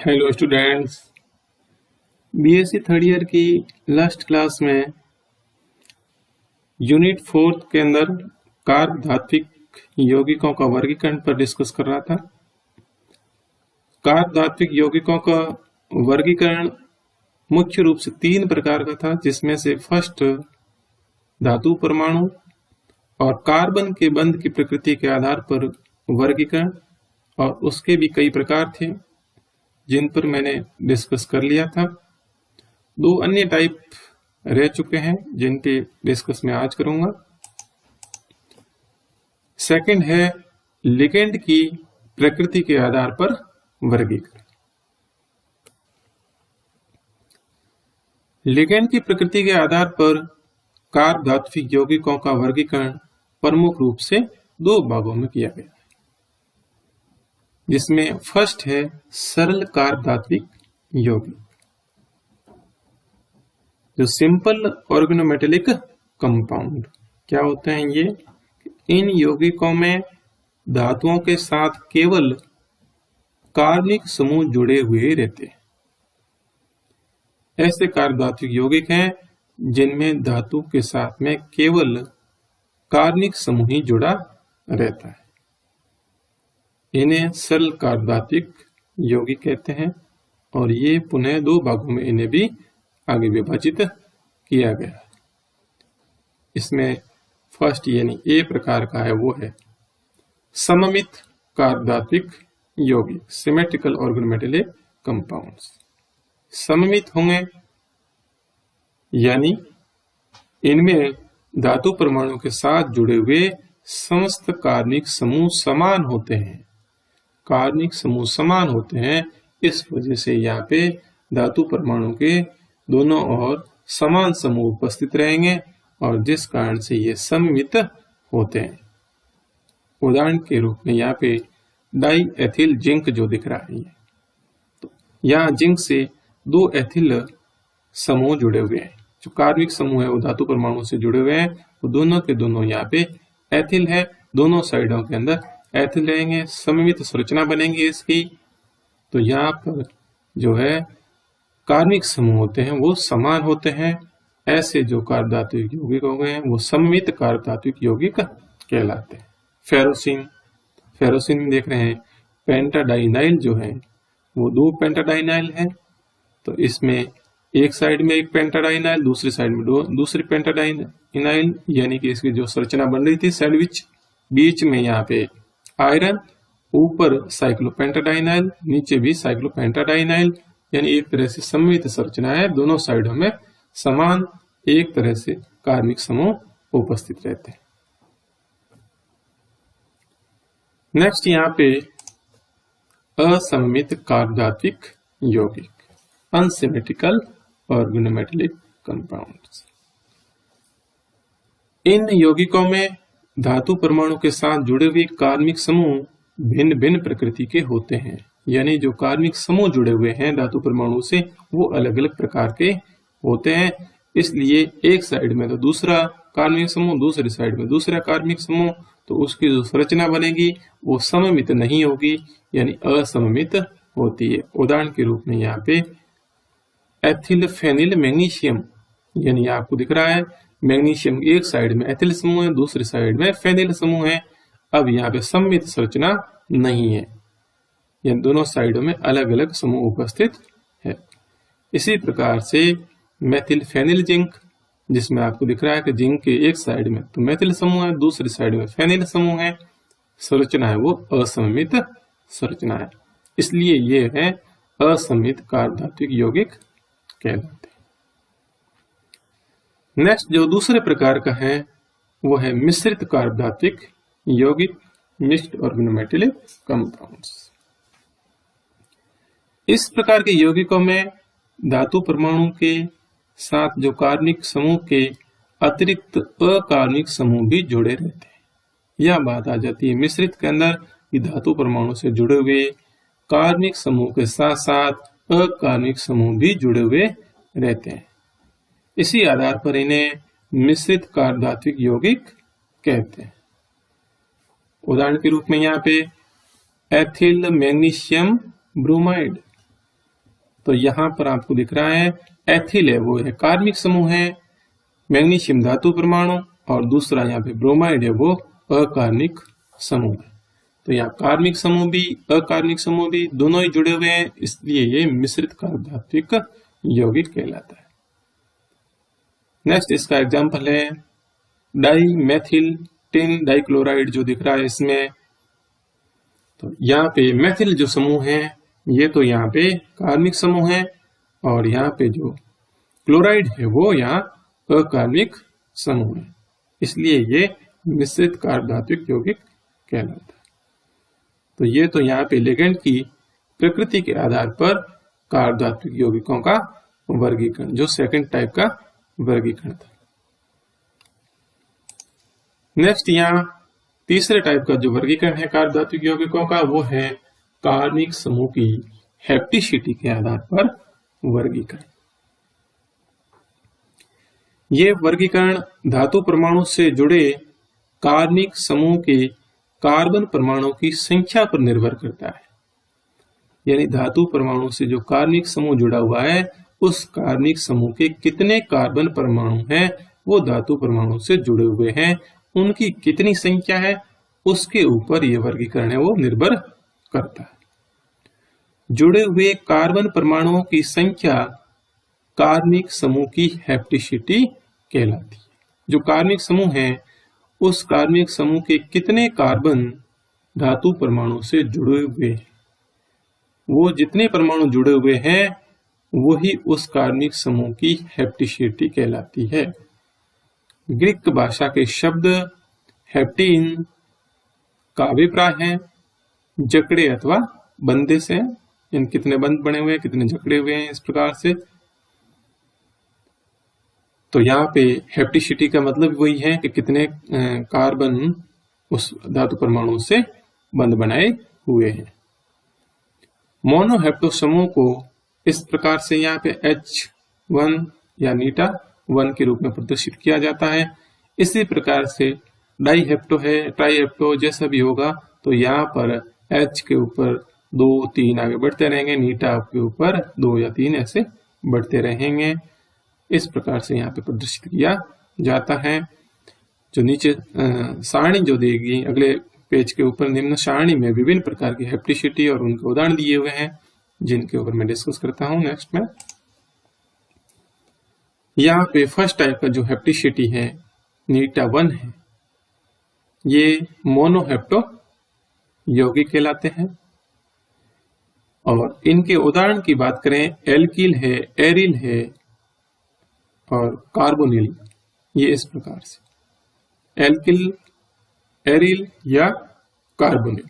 Hello students. BSc third year की last class में unit 4 के अंदर कार्ब धात्विक यौगिकों का वर्गीकरण पर डिस्कस कर रहा था। कार्ब धात्विक यौगिकों का वर्गीकरण मुख्य रूप से 3 प्रकार का था, जिसमें से फर्स्ट धातु परमाणु और कार्बन के बंध की प्रकृति के आधार पर वर्गीकरण, और उसके भी कई प्रकार थे जिन पर मैंने डिस्कस कर लिया था। 2 अन्य टाइप रह चुके हैं जिन पे डिस्कस मैं आज करूंगा। सेकंड है लिगेंड की प्रकृति के आधार पर वर्गीकरण। लिगेंड की प्रकृति के आधार पर कार्ब धात्विक यौगिकों का वर्गीकरण प्रमुख रूप से 2 भागों में किया गया, जिसमें फर्स्ट है सरल कार्ब धात्विक यौगिक, जो सिंपल ऑर्गेनोमेटेलिक कंपाउंड। क्या होते हैं ये? इन यौगिकों में धातुओं के साथ केवल कार्बनिक समूह जुड़े हुए रहते हैं। ऐसे कार्ब धात्विक यौगिक हैं जिनमें धातु के साथ में केवल कार्बनिक समूह ही जुड़ा रहता है। इन्हें सरल कार्ब धात्विक यौगिक कहते हैं, और ये पुनः 2 भागों में इन्हें भी आगे विभाजित किया गया है। इसमें फर्स्ट यानी ए प्रकार का है, वो है सममित कार्ब धात्विक यौगिक, सिमेट्रिकल ऑर्गेनोमेटेलिक कंपाउंड्स। सममित होंगे यानी इनमें धातु परमाणु के साथ जुड़े हुए समस्त कार्बनिक समूह समान होते हैं। कार्बनिक समूह समान होते हैं, इस वजह से यहाँ पे धातु परमाणु के दोनों ओर समान समूह उपस्थित रहेंगे, और जिस कारण से ये सममित होते हैं। उदाहरण के रूप में यहाँ पे डाई एथिल जिंक जो दिख रहा है, तो यहाँ जिंक से 2 एथिल समूह जुड़े हुए हैं। जो कार्बनिक समूह है वो धातु परमाणु से जुड़े हुए हैं, वो दोनों के दोनों यहाँ पे एथिल है। दोनों साइडों के अंदर एथिल रहेंगे, सममित संरचना बनेगी इसकी। तो यहाँ पर जो है कार्बनिक समूह होते हैं वो समान होते हैं। ऐसे जो कार्ब धात्विक यौगिक हो गए हैं वो सममित कार्ब धात्विक यौगिक कहलाते हैं। फेरोसिन में देख रहे हैं पेंटाडाइनाइल जो है वो 2 पेंटाडाइनाइल है, तो इसमें एक साइड में एक पेंटाडाइनाइल, दूसरी साइड में दूसरी पेंटाडाइनाइल, यानी कि इसकी जो संरचना बन रही थी सैंडविच, बीच में यहाँ पे आयरन, ऊपर साइक्लोपेंटाडाइनाइल, नीचे भी साइक्लोपेंटाडाइनाइल, यानी एक तरह से सममित संरचना है। दोनों साइडों में समान एक तरह से कार्बनिक समूह उपस्थित रहते हैं। नेक्स्ट यहाँ पे असममित कार्ब धात्विक यौगिक, अनसिमेट्रिकल ऑर्गेनोमेटेलिक कंपाउंड्स। इन यौगिकों में धातु परमाणु के साथ जुड़े हुए कार्बनिक समूह भिन्न भिन्न प्रकृति के होते हैं, यानी जो कार्बनिक समूह जुड़े हुए हैं धातु परमाणु से वो अलग अलग प्रकार के होते हैं। इसलिए एक साइड में तो दूसरा कार्बनिक समूह, दूसरी साइड में दूसरा कार्बनिक समूह, तो उसकी जो संरचना बनेगी वो सममित नहीं होगी, यानी असममित होती है। उदाहरण के रूप में यहाँ पे एथिल फेनिल मैग्नीशियम, यानी आपको दिख रहा है मैग्नीशियम एक साइड में एथिल समूह है, दूसरी साइड में फेनिल समूह है। अब यहाँ पे सममित संरचना नहीं है, यानी दोनों साइडों में अलग अलग समूह उपस्थित है। इसी प्रकार से मेथिल फेनिल जिंक, जिसमें आपको दिख रहा है कि जिंक के एक साइड में तो मेथिल समूह है, दूसरी साइड में फेनिल समूह है। संरचना है वो असममित संरचना है, इसलिए ये है असममित कार्ब धात्विक यौगिक कहलाते हैं। नेक्स्ट जो दूसरे प्रकार का है वो है मिश्रित कार्ब धात्विक यौगिक, मिक्स्ड ऑर्गेनोमेटेलिक कंपाउंड्स। इस प्रकार के यौगिकों में धातु परमाणु के साथ जो कार्बनिक समूह के अतिरिक्त अकार्बनिक समूह भी जुड़े रहते हैं। यह बात आ जाती है मिश्रित के अंदर कि धातु परमाणु से जुड़े हुए कार्बनिक समूह के साथ साथ अकार्बनिक समूह भी जुड़े हुए रहते हैं। इसी आधार पर इन्हें मिश्रित कार्ब धात्विक यौगिक कहते हैं। उदाहरण के रूप में यहाँ पे एथिल मैग्नीशियम ब्रोमाइड, तो यहाँ पर आपको दिख रहा है एथिल है, वो है कार्बनिक समूह है, मैग्नीशियम धातु परमाणु, और दूसरा यहाँ पे ब्रोमाइड है, वो अकार्बनिक समूह है। तो यहाँ कार्बनिक समूह भी अकार्बनिक समूह भी दोनों ही जुड़े हुए हैं, इसलिए ये मिश्रित कार्बधात्विक यौगिक कहलाता है। नेक्स्ट इसका एग्जाम्पल है डाई मेथिल टिन डाइक्लोराइड जो दिख रहा है इसमें। तो यहाँ पे मेथिल जो समूह है ये तो यहाँ पे कार्बनिक समूह है, और यहाँ पे जो क्लोराइड है वो यहाँ अकार्बनिक समूह है, इसलिए ये मिश्रित कार्बधात्विक यौगिक कहलाता है। तो ये तो यहाँ पे लिगेंड की प्रकृति के आधार पर कार्बधात्विक यौगिकों का वर्गीकरण, जो सेकंड टाइप का वर्गीकरण था। नेक्स्ट यहाँ तीसरे टाइप का जो वर्गीकरण है कार्बधात्विक यौगिकों का, वो है कार्बनिक समूह की हैप्टिसिटी के आधार पर वर्गीकरण। ये वर्गीकरण धातु परमाणु से जुड़े कार्बनिक समूह के कार्बन परमाणु की संख्या पर निर्भर करता है। यानी धातु परमाणु से जो कार्बनिक समूह जुड़ा हुआ है, उस कार्बनिक समूह के कितने कार्बन परमाणु हैं वो धातु परमाणु से जुड़े हुए हैं, उनकी कितनी संख्या है, उसके ऊपर यह वर्गीकरण है वो निर्भर करता है। जुड़े हुए कार्बन परमाणुओं की संख्या कार्बनिक समूह की हैप्टिसिटी कहलाती है। जो कार्बनिक समूह है, उस कार्बनिक समूह के कितने कार्बन धातु परमाणु से जुड़े हुए हैं, वो जितने परमाणु जुड़े हुए हैं वही उस कार्बनिक समूह की हैप्टिसिटी कहलाती है। ग्रीक भाषा के शब्द हैप्टीन का अभिप्राय है जकड़े अथवा बंधे से, इन कितने बंध बने हुए हैं, कितने जकड़े हुए हैं, इस प्रकार से। तो यहाँ पे हैप्टिसिटी का मतलब वही है कि कितने कार्बन उस धातु परमाणु से बंध बनाए हुए हैं। मोनोहेप्टो समूह को इस प्रकार से यहाँ पे H1 या नीटा 1 के रूप में प्रदर्शित किया जाता है। इसी प्रकार से डाईहेप्टो है, ट्राईहेप्टो जैसा भी होगा, तो यहाँ पर H के ऊपर 2 3 आगे बढ़ते रहेंगे, नीटा के ऊपर 2 या 3 ऐसे बढ़ते रहेंगे। इस प्रकार से यहाँ पे प्रदर्शित किया जाता है। जो नीचे सारणी जो देगी अगले पेज के ऊपर, निम्न सारणी में विभिन्न प्रकार की हैप्टिसिटी और उनके उदाहरण दिए हुए हैं, जिनके ऊपर मैं डिस्कस करता हूं नेक्स्ट में। यहाँ पे फर्स्ट टाइप का जो हैप्टिसिटी है नीटा 1 है, ये मोनोहेप्टो यौगिक कहलाते हैं। और इनके उदाहरण की बात करें, एल्किल है, एरिल है और कार्बोनिल। ये इस प्रकार से एल्किल, एरिल या कार्बोनिल,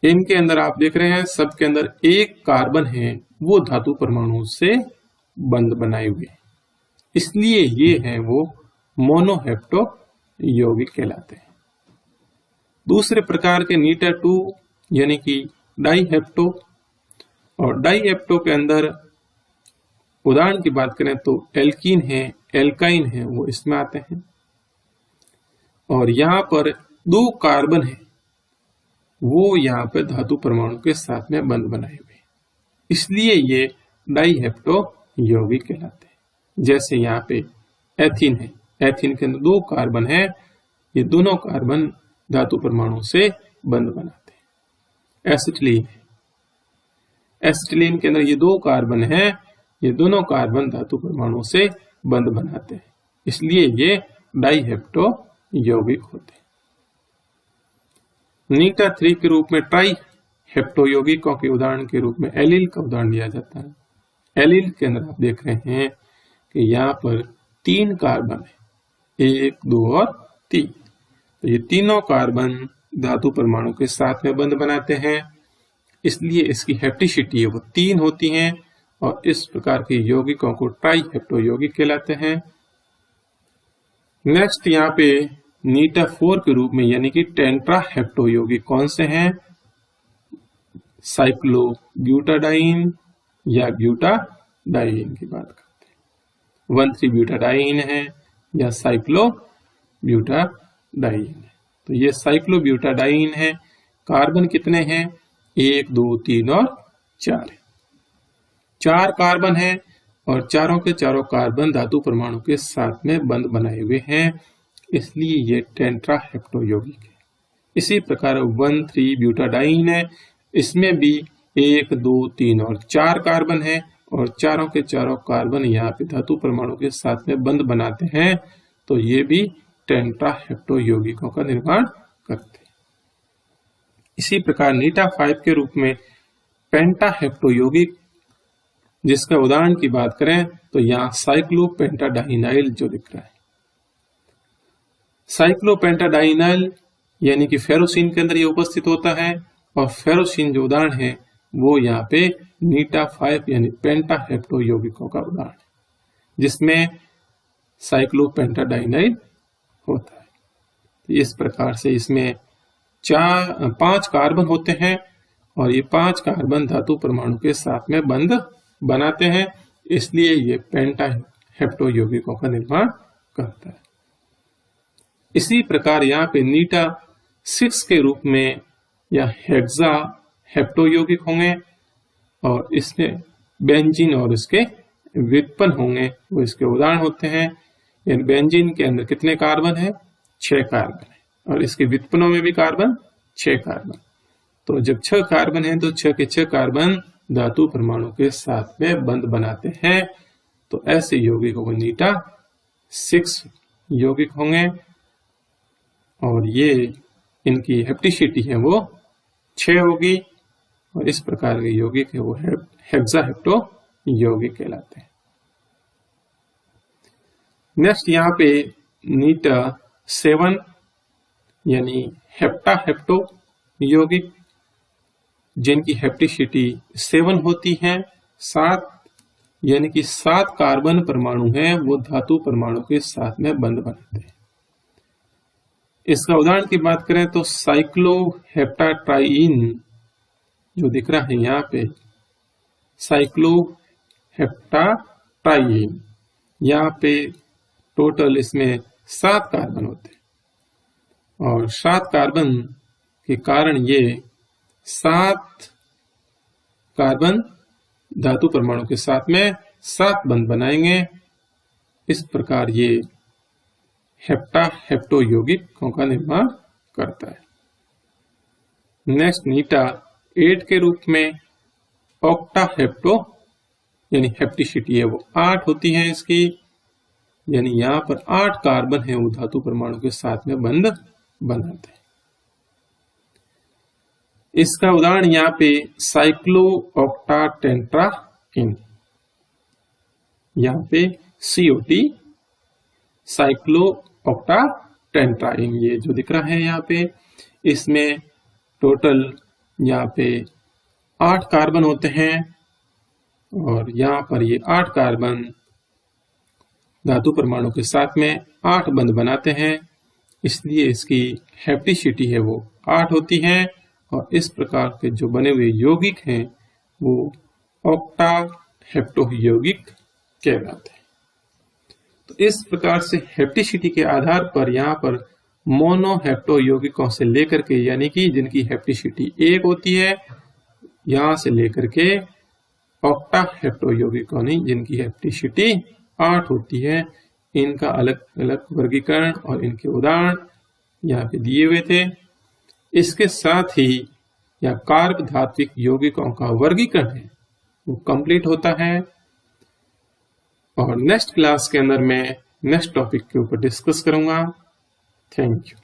इनके अंदर आप देख रहे हैं सबके अंदर एक कार्बन है, वो धातु परमाणु से बंध बनाए हुए, इसलिए ये हैं वो मोनोहेप्टो यौगिक कहलाते हैं। दूसरे प्रकार के नीटा 2 यानी कि डाईहेप्टो, और डाईहेप्टो के अंदर उदाहरण की बात करें तो एल्कीन है, एल्काइन है, वो इसमें आते हैं। और यहाँ पर 2 कार्बन है, वो यहाँ पे धातु परमाणु के साथ में बंध बनाए हुए, इसलिए ये डाईहेप्टो यौगिक कहलाते हैं। जैसे यहाँ पे एथीन है, एथीन के अंदर 2 कार्बन है, ये दोनों कार्बन धातु परमाणु से बंध बनाते हैं। एसिटिलीन है, एसिटिलीन के अंदर ये 2 कार्बन है, ये दोनों कार्बन धातु परमाणु से बंध बनाते हैं, इसलिए ये डाईहेप्टो यौगिक होते हैं। नीटा 3 के रूप में ट्राई हेप्टो यौगिकों के उदाहरण के रूप में एलिल का उदाहरण दिया जाता है। एलिल के अंदर आप देख रहे हैं कि यहाँ पर 3 कार्बन है, 1 2 और 3, तो ये तीनों कार्बन धातु परमाणु के साथ में बंध बनाते हैं, इसलिए इसकी हैप्टिसिटी है वो 3 होती हैं, और इस प्रकार के यौगिकों को ट्राईहेप्टो यौगिक कहलाते हैं। नेक्स्ट यहाँ पे नीटा 4 के रूप में यानी कि टेट्राहेप्टो यौगिक कौन से हैं? साइक्लोब्यूटाडाइन या ब्यूटाडाइन की बात करते हैं, 1,3-ब्यूटाडाइन है या साइक्लोब्यूटाडाइन है। तो ये साइक्लोब्यूटाडाइन है। कार्बन कितने हैं? 1 2 3 और 4 है। 4 कार्बन है और चारों के चारों कार्बन धातु परमाणु के साथ में बंध बनाए हुए हैं, इसलिए ये टेट्राहेप्टो यौगिक है। इसी प्रकार 1,3 ब्यूटाडाइन है, इसमें भी 1, 2, 3 और 4 कार्बन है और चारों के चारों कार्बन यहाँ पे धातु परमाणु के साथ में बंध बनाते हैं, तो ये भी टेट्राहेप्टो यौगिकों का निर्माण करते हैं। इसी प्रकार नीटा 5 के रूप में पेंटाहेप्टो यौगिक, जिसका उदाहरण की बात करें तो यहाँ साइक्लोपेंटाडाइनाइल जो दिख रहा है, साइक्लोपेंटाडाइनाइल यानी कि फेरोसिन के अंदर ये उपस्थित होता है और फेरोसिन जो उदाहरण है वो यहाँ पे नीटा 5 यानी पेंटाहेप्टो यौगिकों का उदाहरण है, जिसमें साइक्लोपेंटाडाइनाइल होता है। तो इस प्रकार से इसमें 5 कार्बन होते हैं और ये 5 कार्बन धातु परमाणु के साथ में बंध बनाते हैं, इसलिए ये पेंटाहेप्टो यौगिकों का निर्माण करता है। इसी प्रकार यहाँ पे नीटा 6 के रूप में या हेक्सा हेप्टो यौगिक होंगे और इसमें बेंजीन और इसके व्युत्पन्न होंगे, वो इसके उदाहरण होते हैं। यानी बेंजीन के अंदर कितने कार्बन है? 6 कार्बन है और इसके व्युत्पन्नों में भी कार्बन 6 कार्बन। तो जब 6 कार्बन है तो 6 के 6 कार्बन धातु परमाणु के साथ में बंध बनाते हैं, तो ऐसे यौगिकों को नीटा 6 यौगिक होंगे और ये इनकी हेप्टिसिटी है वो 6 होगी और इस प्रकार के यौगिक है वो हेक्साहेप्टो यौगिक कहलाते हैं। नेक्स्ट यहाँ पे नीटा 7 यानी हेप्टाहेप्टो यौगिक, जिनकी हेप्टिसिटी 7 होती है, 7 यानी कि 7 कार्बन परमाणु हैं वो धातु परमाणु के साथ में बंध बनाते हैं। इसका उदाहरण की बात करें तो साइक्लोहेप्टाट्राइन जो दिख रहा है यहाँ पे, साइक्लोहेप्टाट्राइन, यहाँ पे टोटल इसमें 7 कार्बन होते हैं और 7 कार्बन के कारण ये 7 कार्बन धातु परमाणु के साथ में 7 बंध बनाएंगे। इस प्रकार ये हेप्टाहेप्टो यौगिकों का निर्माण करता है। नेक्स्ट नीटा 8 के रूप में ऑक्टाहेप्टो यानी हेप्टिसिटी है वो 8 होती है इसकी, यानी यहाँ पर 8 कार्बन है वो धातु परमाणु के साथ में बंध बनाते हैं। इसका उदाहरण यहाँ पे साइक्लो ऑक्टाटेट्राइन, यहाँ पे COT साइक्लो ऑक्टाटेट्राइन ये जो दिख रहा है यहाँ पे, इसमें टोटल यहाँ पे 8 कार्बन होते हैं और यहाँ पर ये 8 कार्बन धातु परमाणु के साथ में 8 बंध बनाते हैं, इसलिए इसकी हेप्टिसिटी है वो 8 होती है और इस प्रकार के जो बने हुए यौगिक हैं वो ऑक्टाहेप्टो यौगिक कहलाते हैं। तो इस प्रकार से हेप्टिसिटी के आधार पर यहाँ पर मोनोहेप्टो यौगिकों से लेकर के, यानी कि जिनकी हेप्टिसिटी 1 होती है, यहाँ से लेकर के ऑक्टाहेप्टो यौगिकों जिनकी हेप्टिसिटी 8 होती है, इनका अलग अलग वर्गीकरण और इनके उदाहरण यहाँ पे दिए हुए थे। इसके साथ ही या कार्ब धात्विक यौगिकों का वर्गीकरण है वो कंप्लीट होता है और नेक्स्ट क्लास के अंदर मैं नेक्स्ट टॉपिक के ऊपर डिस्कस करूंगा। Thank you.